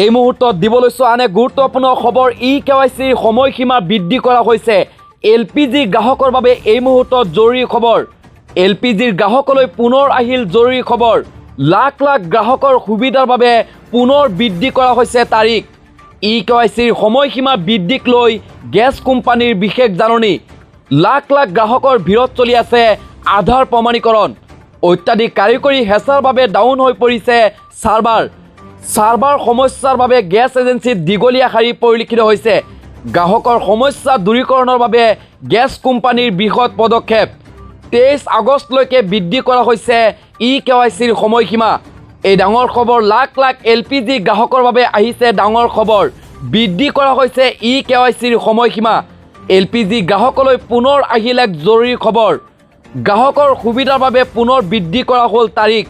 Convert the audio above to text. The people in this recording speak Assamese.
এই মুহূৰ্তত দিব লৈছোঁ আন এক গুৰুত্বপূৰ্ণ খবৰ। ই-কেৱাইচিৰ সময়সীমা বৃদ্ধি কৰা হৈছে। LPG গ্ৰাহকৰ বাবে এই মুহূৰ্তত জৰুৰী খবৰ। LPGৰ গ্ৰাহকলৈ পুনৰ আহিল জৰুৰী খবৰ। লাখ লাখ গ্ৰাহকৰ সুবিধাৰ বাবে পুনৰ বৃদ্ধি কৰা হৈছে তাৰিখ। ই-কেৱাইচিৰ সময়সীমা বৃদ্ধিক লৈ গেছ কোম্পানীৰ বিশেষ জাননী। লাখ লাখ গ্ৰাহকৰ ভিৰত চলি আছে আধাৰ প্ৰমাণীকৰণ। অত্যাধিক কাৰিকৰী হেঁচাৰ বাবে ডাউন হৈ পৰিছে চাৰ্ভাৰ সমস্যাৰ বাবে গেছ এজেঞ্চিত দীঘলীয়া শাৰী পৰিলক্ষিত হৈছে। গ্ৰাহকৰ সমস্যা দূৰীকৰণৰ বাবে গেছ কোম্পানীৰ বৃহৎ পদক্ষেপ। 23 আগষ্টলৈকে বৃদ্ধি কৰা হৈছে ই-কেৱাইচিৰ সময়সীমা। এই ডাঙৰ খবৰ, লাখ লাখ LPG গ্ৰাহকৰ বাবে আহিছে ডাঙৰ খবৰ। বৃদ্ধি কৰা হৈছে ই-কেৱাইচিৰ সময়সীমা। LPG গ্ৰাহকলৈ পুনৰ আহিল এক জৰুৰী খবৰ। গ্ৰাহকৰ সুবিধাৰ বাবে পুনৰ বৃদ্ধি কৰা হ'ল তাৰিখ।